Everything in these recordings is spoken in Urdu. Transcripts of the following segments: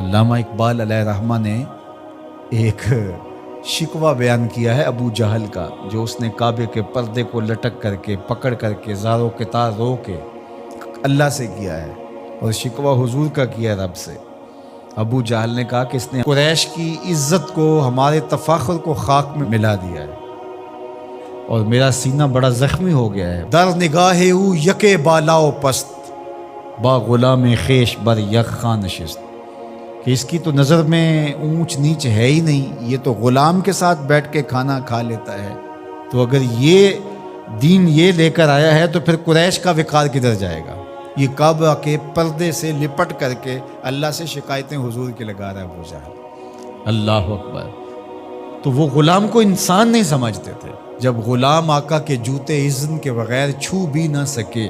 علامہ اقبال علیہ رحمہ نے ایک شکوہ بیان کیا ہے ابو جہل کا، جو اس نے کعبے کے پردے کو لٹک کر کے پکڑ کر کے زاروں کے تار رو کے اللہ سے کیا ہے، اور شکوہ حضور کا کیا ہے رب سے۔ ابو جہل نے کہا کہ اس نے قریش کی عزت کو، ہمارے تفاخر کو خاک میں ملا دیا ہے، اور میرا سینہ بڑا زخمی ہو گیا ہے۔ در نگاہ او یکے بالا و پست، با غلام خیش بر یک خان نشست، کہ اس کی تو نظر میں اونچ نیچ ہے ہی نہیں، یہ تو غلام کے ساتھ بیٹھ کے کھانا کھا لیتا ہے۔ تو اگر یہ دین یہ لے کر آیا ہے تو پھر قریش کا وقار کدھر جائے گا؟ یہ کعبہ کے پردے سے لپٹ کر کے اللہ سے شکایتیں حضور کے لگا رہا ہے ابو جہل۔ اللہ اکبر۔ تو وہ غلام کو انسان نہیں سمجھتے تھے۔ جب غلام آقا کے جوتے اذن کے بغیر چھو بھی نہ سکے،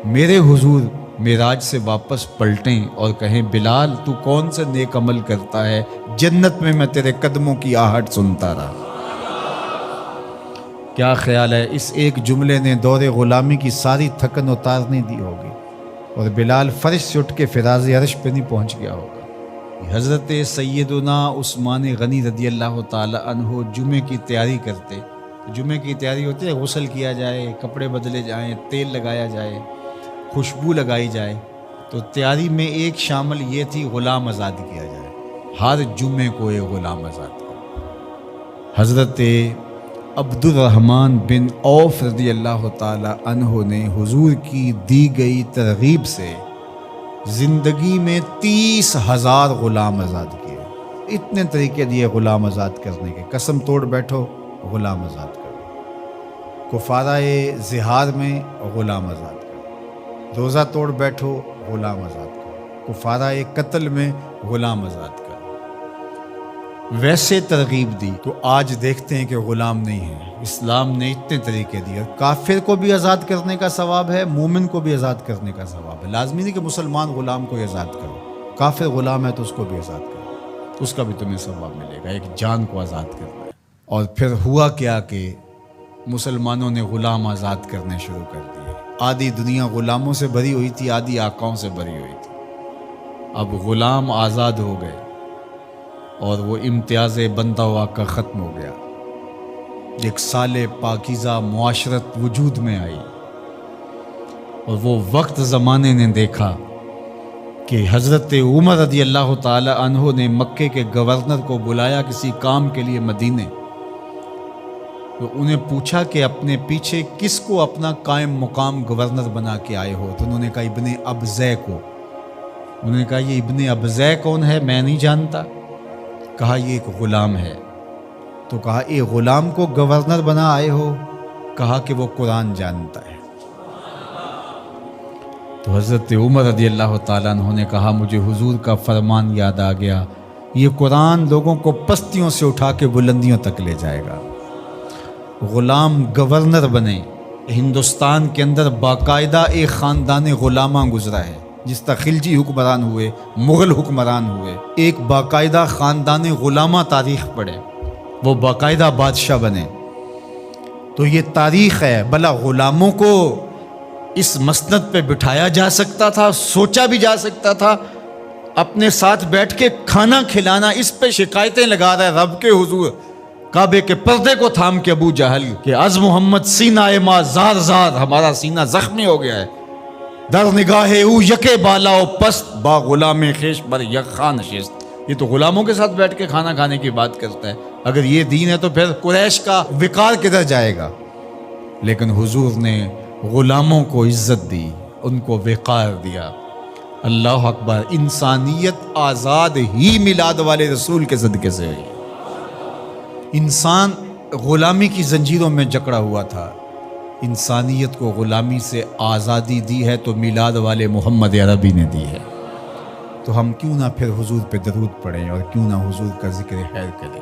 میرے حضور معراج سے واپس پلٹیں اور کہیں بلال تو کون سے نیک عمل کرتا ہے، جنت میں تیرے قدموں کی آہٹ سنتا رہا۔ کیا خیال ہے اس ایک جملے نے دور غلامی کی ساری تھکن اتارنے دی ہوگی، اور بلال فرش سے اٹھ کے فراز عرش پہ نہیں پہنچ گیا ہوگا۔ حضرت سیدنا عثمان غنی رضی اللہ تعالی عنہ جمعے کی تیاری کرتے۔ جمعے کی تیاری ہوتی ہے، غسل کیا جائے، کپڑے بدلے جائیں، تیل لگایا جائے، خوشبو لگائی جائے۔ تو تیاری میں ایک شامل یہ تھی غلام آزاد کیا جائے، ہر جمعے کو ایک غلام آزاد کیا۔ حضرت عبد الرحمن بن عوف رضی اللہ تعالی عنہ نے حضور کی دی گئی ترغیب سے زندگی میں 30,000 غلام آزاد کیے۔ اتنے طریقے دیے غلام آزاد کرنے کے، قسم توڑ بیٹھو غلام آزاد کرو، کفارہ زہار میں غلام آزاد کرو، روزہ توڑ بیٹھو غلام آزاد کرو، کفارہ قتل میں غلام آزاد کرو۔ ویسے ترغیب دی تو آج دیکھتے ہیں کہ غلام نہیں ہے۔ اسلام نے اتنے طریقے دیے، کافر کو بھی آزاد کرنے کا ثواب ہے، مومن کو بھی آزاد کرنے کا ثواب ہے۔ لازمی نہیں کہ مسلمان غلام کو آزاد کرو، کافر غلام ہے تو اس کو بھی آزاد کرو، اس کا بھی تمہیں ثواب ملے گا، ایک جان کو آزاد کرنا ہے۔ اور پھر ہوا کیا کہ مسلمانوں نے غلام آزاد کرنے شروع کر دیے۔ آدھی دنیا غلاموں سے بھری ہوئی تھی، آدھی آقاؤں سے بھری ہوئی تھی۔ اب غلام آزاد ہو گئے اور وہ امتیاز بندہ و آقا ختم ہو گیا۔ ایک صالح پاکیزہ معاشرت وجود میں آئی، اور وہ وقت زمانے نے دیکھا کہ حضرت عمر رضی اللہ تعالی عنہ نے مکے کے گورنر کو بلایا کسی کام کے لیے مدینے، تو انہیں پوچھا کہ اپنے پیچھے کس کو اپنا قائم مقام گورنر بنا کے آئے ہو؟ تو انہوں نے کہا ابن ابزے کو۔ انہوں نے کہا یہ ابن ابزے کون ہے؟ میں نہیں جانتا۔ کہا یہ ایک غلام ہے۔ تو کہا ایک غلام کو گورنر بنا آئے ہو؟ کہا کہ وہ قرآن جانتا ہے۔ تو حضرت عمر رضی اللہ تعالیٰ عنہ نے کہا مجھے حضور کا فرمان یاد آ گیا، یہ قرآن لوگوں کو پستیوں سے اٹھا کے بلندیوں تک لے جائے گا۔ غلام گورنر بنے۔ ہندوستان کے اندر باقاعدہ ایک خاندان غلامہ گزرا ہے، جس طرح خلجی حکمران ہوئے، مغل حکمران ہوئے، ایک باقاعدہ خاندان غلامہ تاریخ پڑھے، وہ باقاعدہ بادشاہ بنے۔ تو یہ تاریخ ہے۔ بھلا غلاموں کو اس مسند پہ بٹھایا جا سکتا تھا، سوچا بھی جا سکتا تھا؟ اپنے ساتھ بیٹھ کے کھانا کھلانا، اس پہ شکایتیں لگا رہا ہے رب کے حضور، کعبے کے پردے کو تھام کے ابو جہل کہ از محمد سینہ ما زار زار، ہمارا سینہ زخمی ہو گیا ہے۔ در نگاہ او یکے بالا و پست، با غلام خیش بر یک خان نشست۔ یہ تو غلاموں کے ساتھ بیٹھ کے کھانا کھانے کی بات کرتا ہے۔ اگر یہ دین ہے تو پھر قریش کا وقار کدھر جائے گا؟ لیکن حضور نے غلاموں کو عزت دی، ان کو وقار دیا۔ اللہ اکبر۔ انسانیت آزاد ہی میلاد والے رسول کے صدقے سے ہوئی۔ انسان غلامی کی زنجیروں میں جکڑا ہوا تھا، انسانیت کو غلامی سے آزادی دی ہے تو میلاد والے محمد عربی نے دی ہے۔ تو ہم کیوں نہ پھر حضور پہ درود پڑھیں اور کیوں نہ حضور کا ذکر خیر کریں۔